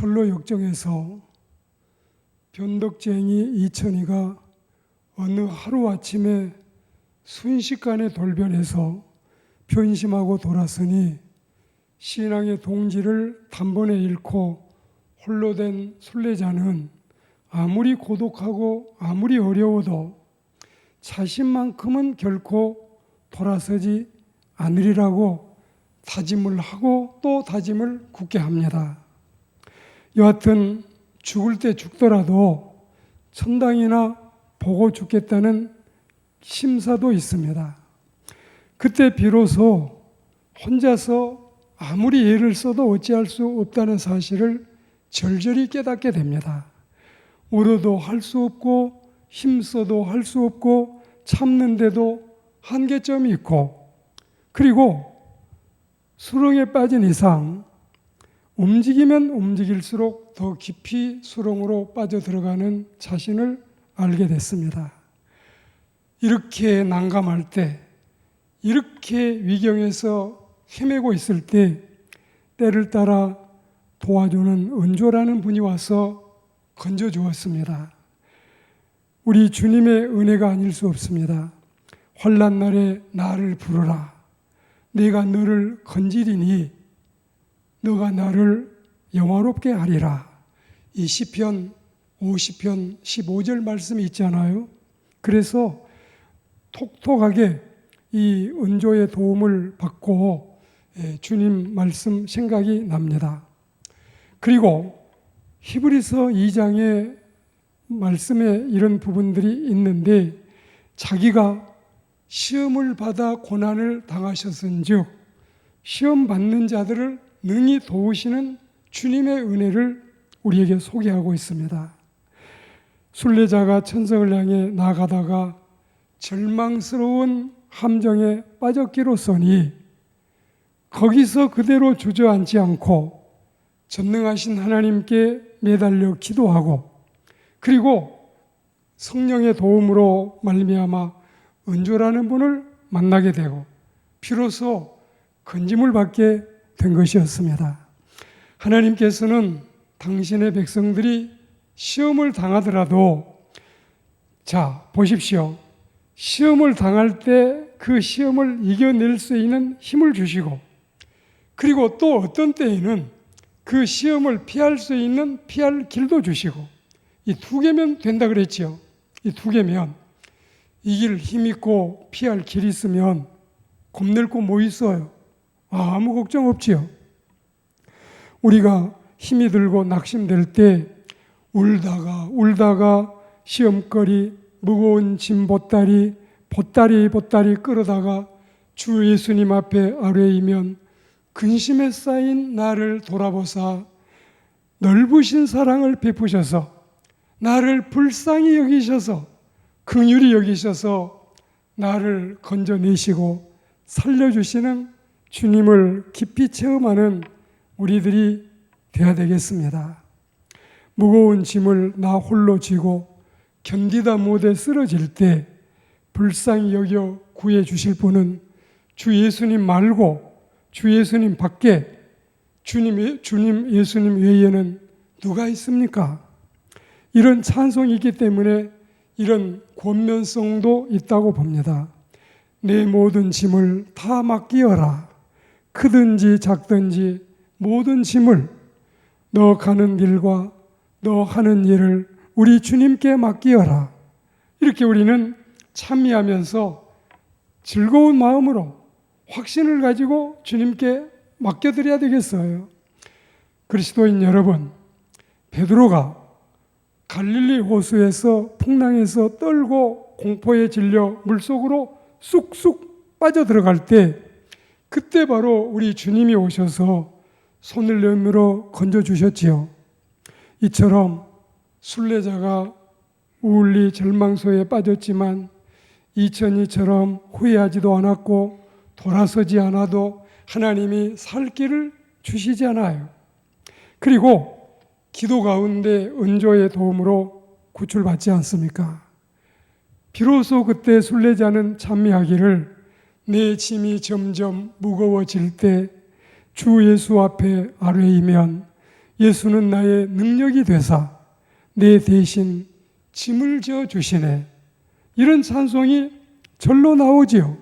철로 역정에서 변덕쟁이 이천이가 어느 하루아침에 순식간에 돌변해서 변심하고 돌아서니 신앙의 동지를 단번에 잃고 홀로 된 순례자는 아무리 고독하고 아무리 어려워도 자신만큼은 결코 돌아서지 않으리라고 다짐을 하고 또 다짐을 굳게 합니다. 여하튼 죽을 때 죽더라도 천당이나 보고 죽겠다는 심사도 있습니다. 그때 비로소 혼자서 아무리 애를 써도 어찌할 수 없다는 사실을 절절히 깨닫게 됩니다. 울어도 할 수 없고 힘써도 할 수 없고 참는데도 한계점이 있고, 그리고 수렁에 빠진 이상 움직이면 움직일수록 더 깊이 수렁으로 빠져들어가는 자신을 알게 됐습니다. 이렇게 난감할 때, 이렇게 위경에서 헤매고 있을 때 때를 따라 도와주는 은조라는 분이 와서 건져주었습니다. 우리 주님의 은혜가 아닐 수 없습니다. 환난 날에 나를 부르라. 내가 너를 건지리니 너가 나를 영화롭게 하리라. 이 시편 50편 15절 말씀이 있잖아요. 그래서 톡톡하게 이 은조의 도움을 받고 주님 말씀 생각이 납니다. 그리고 히브리서 2장의 말씀에 이런 부분들이 있는데, 자기가 시험을 받아 고난을 당하셨은즉 시험 받는 자들을 능히 도우시는 주님의 은혜를 우리에게 소개하고 있습니다. 순례자가 천성을 향해 나아가다가 절망스러운 함정에 빠졌기로서니 거기서 그대로 주저앉지 않고 전능하신 하나님께 매달려 기도하고, 그리고 성령의 도움으로 말미암아 은조라는 분을 만나게 되고 비로소 건짐을 받게 된 것이었습니다. 하나님께서는 당신의 백성들이 시험을 당하더라도, 자 보십시오, 시험을 당할 때 그 시험을 이겨낼 수 있는 힘을 주시고, 그리고 또 어떤 때에는 그 시험을 피할 수 있는 피할 길도 주시고, 이 두 개면 된다 그랬죠. 이 두 개면, 이길 힘 있고 피할 길이 있으면 겁낼 거 뭐 있어요? 아무 걱정 없지요. 우리가 힘이 들고 낙심될 때 울다가 시험거리 무거운 짐 보따리 끌어다가 주 예수님 앞에 아뢰이면 근심에 쌓인 나를 돌아보사 넓으신 사랑을 베푸셔서 나를 불쌍히 여기셔서 긍휼히 여기셔서 나를 건져내시고 살려주시는 주님을 깊이 체험하는 우리들이 되어야 되겠습니다. 무거운 짐을 나 홀로 지고 견디다 못해 쓰러질 때 불쌍히 여겨 구해주실 분은 주 예수님 말고 주 예수님 밖에 주님 예수님 외에는 누가 있습니까? 이런 찬송이 있기 때문에 이런 권면성도 있다고 봅니다. 내 모든 짐을 다 맡기어라. 크든지 작든지 모든 짐을, 너 가는 길과 너 하는 일을 우리 주님께 맡기어라. 이렇게 우리는 참여하면서 즐거운 마음으로 확신을 가지고 주님께 맡겨드려야 되겠어요. 그리스도인 여러분, 베드로가 갈릴리 호수에서 풍랑에서 떨고 공포에 질려 물속으로 쑥쑥 빠져들어갈 때, 그때 바로 우리 주님이 오셔서 손을 내밀어 건져주셨지요. 이처럼 순례자가 우울리 절망소에 빠졌지만 이천이처럼 후회하지도 않았고 돌아서지 않아도 하나님이 살 길을 주시지 않아요. 그리고 기도 가운데 은조의 도움으로 구출받지 않습니까? 비로소 그때 순례자는 찬미하기를 내 짐이 점점 무거워질 때 주 예수 앞에 아뢰이면 예수는 나의 능력이 되사 내 대신 짐을 져 주시네. 이런 찬송이 절로 나오지요.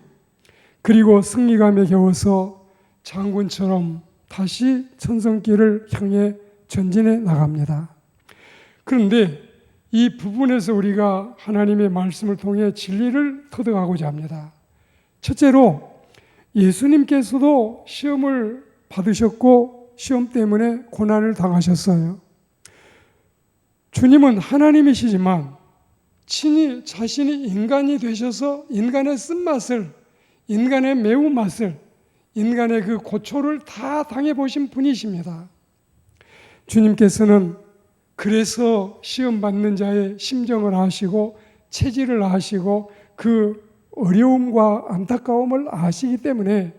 그리고 승리감에 겨워서 장군처럼 다시 천성길을 향해 전진해 나갑니다. 그런데 이 부분에서 우리가 하나님의 말씀을 통해 진리를 터득하고자 합니다. 첫째로 예수님께서도 시험을 받으셨고 시험 때문에 고난을 당하셨어요. 주님은 하나님이시지만 친히 자신이 인간이 되셔서 인간의 쓴맛을, 인간의 매운맛을, 인간의 그 고초를 다 당해보신 분이십니다. 주님께서는 그래서 시험 받는 자의 심정을 아시고 체질을 아시고 그 어려움과 안타까움을 아시기 때문에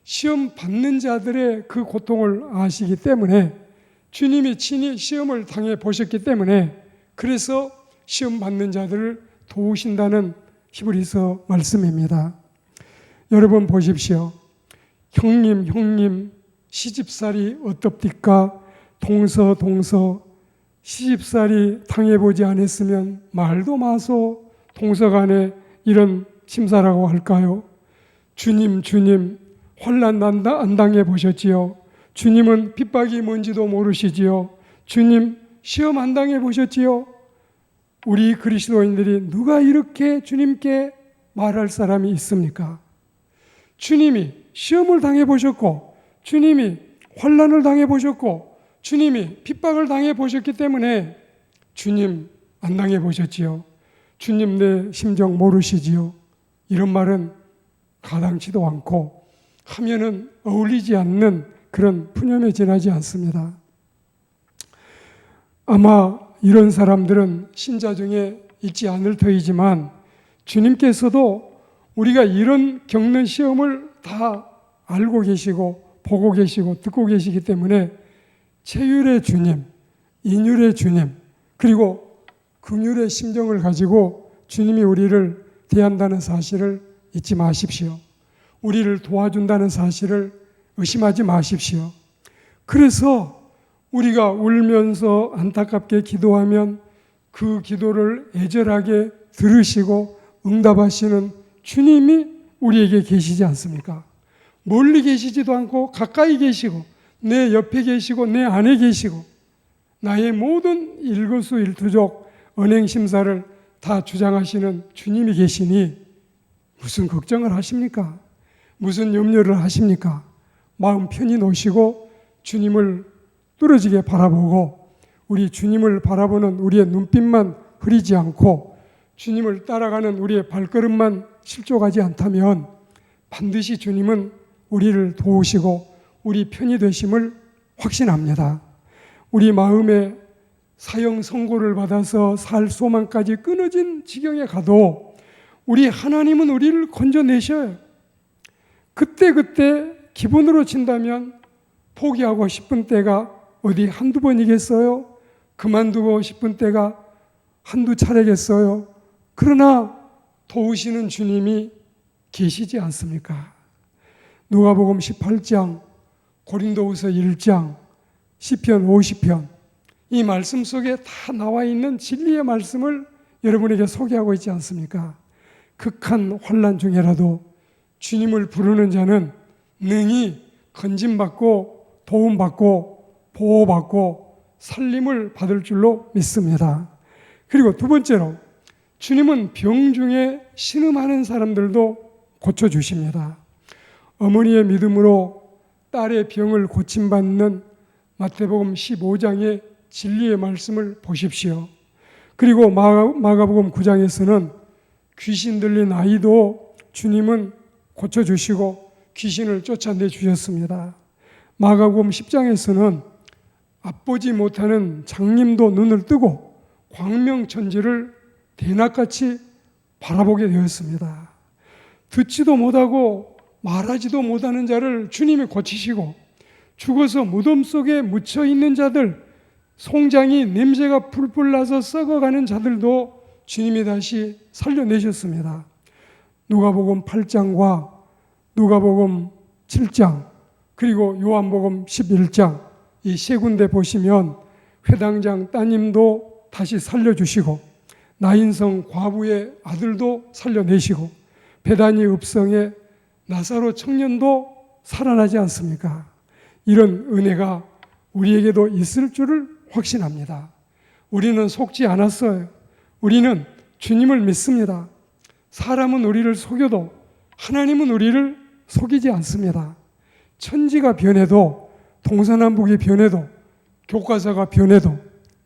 시험 받는 자들의 그 고통을 아시기 때문에 주님이 친히 시험을 당해 보셨기 때문에 그래서 시험 받는 자들을 도우신다는 히브리서 말씀입니다. 여러분 보십시오. 형님 시집살이 어떻디까? 동서 시집살이 당해보지 않았으면 말도 마소 동서간에 이런 심사라고 할까요? 주님 환난 안 당해보셨지요? 주님은 핍박이 뭔지도 모르시지요? 주님 시험 안 당해보셨지요? 우리 그리스도인들이 누가 이렇게 주님께 말할 사람이 있습니까? 주님이 시험을 당해보셨고 주님이 환난을 당해보셨고 주님이 핍박을 당해보셨기 때문에 주님 안 당해보셨지요? 주님 내 심정 모르시지요? 이런 말은 가당치도 않고 하면은 어울리지 않는 그런 푸념에 지나지 않습니다. 아마 이런 사람들은 신자 중에 있지 않을 터이지만 주님께서도 우리가 이런 겪는 시험을 다 알고 계시고 보고 계시고 듣고 계시기 때문에 체율의 주님, 인율의 주님, 그리고 긍휼의 심정을 가지고 주님이 우리를 대한다는 사실을 잊지 마십시오. 우리를 도와준다는 사실을 의심하지 마십시오. 그래서 우리가 울면서 안타깝게 기도하면 그 기도를 애절하게 들으시고 응답하시는 주님이 우리에게 계시지 않습니까? 멀리 계시지도 않고 가까이 계시고 내 옆에 계시고 내 안에 계시고 나의 모든 일거수일투족 언행심사를 다 주장하시는 주님이 계시니 무슨 걱정을 하십니까? 무슨 염려를 하십니까? 마음 편히 놓으시고 주님을 뚫어지게 바라보고 우리 주님을 바라보는 우리의 눈빛만 흐리지 않고 주님을 따라가는 우리의 발걸음만 실족하지 않다면 반드시 주님은 우리를 도우시고 우리 편이 되심을 확신합니다. 우리 마음에 사형 선고를 받아서 살 소망까지 끊어진 지경에 가도 우리 하나님은 우리를 건져내셔요. 그때 기분으로 친다면 포기하고 싶은 때가 어디 한두 번이겠어요? 그만두고 싶은 때가 한두 차례겠어요? 그러나 도우시는 주님이 계시지 않습니까? 누가복음 18장, 고린도후서 1장, 시편 50편 이 말씀 속에 다 나와 있는 진리의 말씀을 여러분에게 소개하고 있지 않습니까? 극한 환난 중에라도 주님을 부르는 자는 능히 건짐받고 도움받고 보호받고 살림을 받을 줄로 믿습니다. 그리고 두 번째로 주님은 병 중에 신음하는 사람들도 고쳐주십니다. 어머니의 믿음으로 딸의 병을 고침받는 마태복음 15장의 진리의 말씀을 보십시오. 그리고 마가복음 9장에서는 귀신 들린 아이도 주님은 고쳐주시고 귀신을 쫓아내 주셨습니다. 마가복음 10장에서는 앞보지 못하는 장님도 눈을 뜨고 광명천지를 대낮같이 바라보게 되었습니다. 듣지도 못하고 말하지도 못하는 자를 주님이 고치시고 죽어서 무덤 속에 묻혀 있는 자들, 송장이 냄새가 풀풀 나서 썩어가는 자들도 주님이 다시 살려내셨습니다. 누가복음 8장과 누가복음 7장 그리고 요한복음 11장 이 세 군데 보시면 회당장 따님도 다시 살려주시고 나인성 과부의 아들도 살려내시고 베다니 읍성의 나사로 청년도 살아나지 않습니까? 이런 은혜가 우리에게도 있을 줄을 확신합니다. 우리는 속지 않았어요. 우리는 주님을 믿습니다. 사람은 우리를 속여도 하나님은 우리를 속이지 않습니다. 천지가 변해도 동서남북이 변해도 교과서가 변해도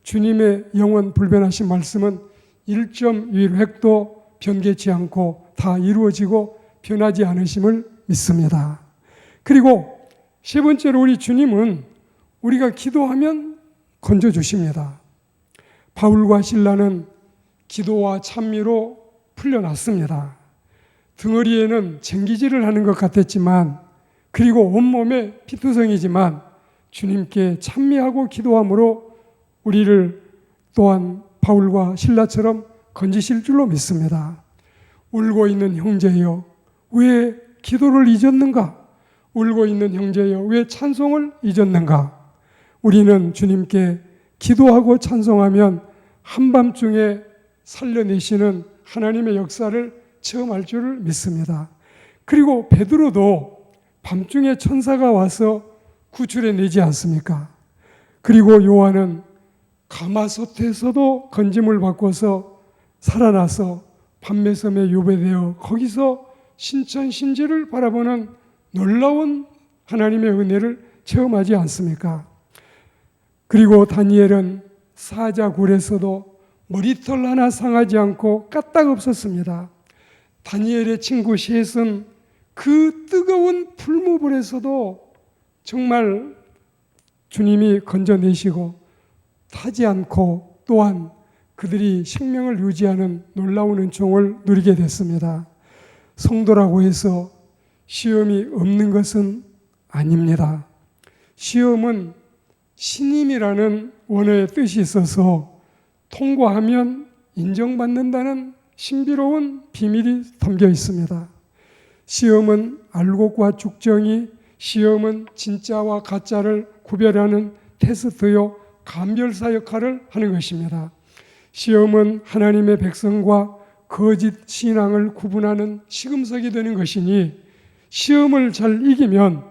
주님의 영원 불변하신 말씀은 1.1획도 변개치 않고 다 이루어지고 변하지 않으심을 믿습니다. 그리고 세 번째로 우리 주님은 우리가 기도하면 건져주십니다. 바울과 실라는 기도와 찬미로 풀려났습니다. 등허리에는 쟁기질을 하는 것 같았지만 그리고 온몸에 피투성이지만 주님께 찬미하고 기도함으로 우리를 또한 바울과 실라처럼 건지실 줄로 믿습니다. 울고 있는 형제여 왜 기도를 잊었는가? 울고 있는 형제여 왜 찬송을 잊었는가? 우리는 주님께 기도하고 찬송하면 한밤중에 살려내시는 하나님의 역사를 체험할 줄을 믿습니다. 그리고 베드로도 밤중에 천사가 와서 구출해 내지 않습니까? 그리고 요한은 가마솥에서도 건짐을 바꿔서 살아나서 밤매섬에 유배되어 거기서 신천신지를 바라보는 놀라운 하나님의 은혜를 체험하지 않습니까? 그리고 다니엘은 사자굴에서도 머리털 하나 상하지 않고 까딱없었습니다. 다니엘의 친구 셋은 그 뜨거운 풀무불에서도 정말 주님이 건져내시고 타지 않고 또한 그들이 생명을 유지하는 놀라운 은총을 누리게 됐습니다. 성도라고 해서 시험이 없는 것은 아닙니다. 시험은 신임이라는 원어의 뜻이 있어서 통과하면 인정받는다는 신비로운 비밀이 담겨 있습니다. 시험은 알곡과 죽정이, 시험은 진짜와 가짜를 구별하는 테스트요 감별사 역할을 하는 것입니다. 시험은 하나님의 백성과 거짓 신앙을 구분하는 시금석이 되는 것이니 시험을 잘 이기면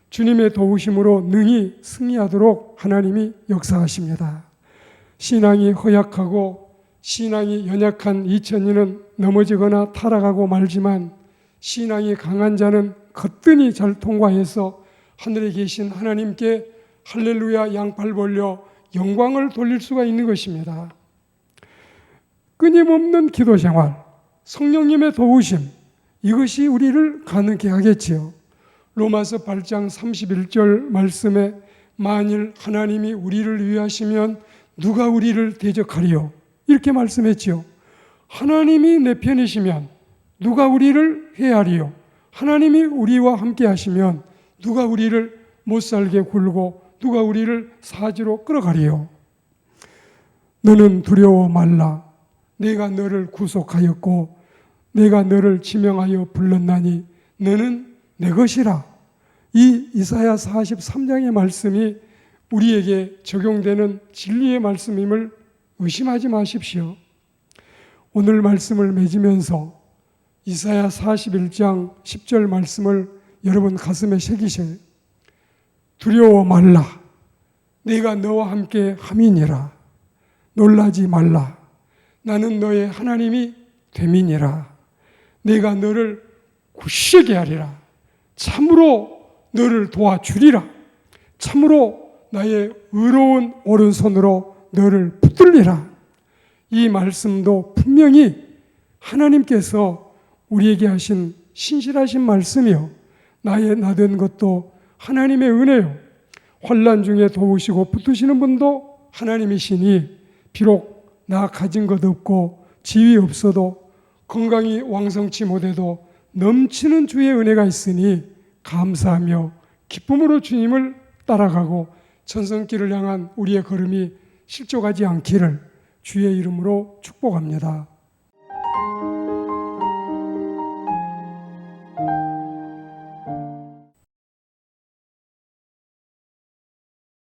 주님의 도우심으로 능히 승리하도록 하나님이 역사하십니다. 신앙이 허약하고 신앙이 연약한 2000년은 넘어지거나 타락하고 말지만 신앙이 강한 자는 거뜬히 잘 통과해서 하늘에 계신 하나님께 할렐루야 양팔 벌려 영광을 돌릴 수가 있는 것입니다. 끊임없는 기도 생활, 성령님의 도우심, 이것이 우리를 가능케 하겠지요. 로마서 8장 31절 말씀에 만일 하나님이 우리를 위하시면 누가 우리를 대적하리요? 이렇게 말씀했지요. 하나님이 내 편이시면 누가 우리를 해하리요? 하나님이 우리와 함께 하시면 누가 우리를 못살게 굴고 누가 우리를 사지로 끌어가리요? 너는 두려워 말라. 내가 너를 구속하였고 내가 너를 지명하여 불렀나니 너는 내 것이라. 이 이사야 43장의 말씀이 우리에게 적용되는 진리의 말씀임을 의심하지 마십시오. 오늘 말씀을 맺으면서 이사야 41장 10절 말씀을 여러분 가슴에 새기세요. 두려워 말라. 내가 너와 함께 함이니라. 놀라지 말라. 나는 너의 하나님이 됨이니라. 내가 너를 굳세게 하리라. 참으로 너를 도와주리라. 참으로 나의 의로운 오른손으로 너를 붙들리라. 이 말씀도 분명히 하나님께서 우리에게 하신 신실하신 말씀이요, 나의 나된 것도 하나님의 은혜요, 환난 중에 도우시고 붙드시는 분도 하나님이시니 비록 나 가진 것 없고 지위 없어도 건강이 왕성치 못해도 넘치는 주의 은혜가 있으니 감사하며 기쁨으로 주님을 따라가고 천성길을 향한 우리의 걸음이 실족하지 않기를 주의 이름으로 축복합니다.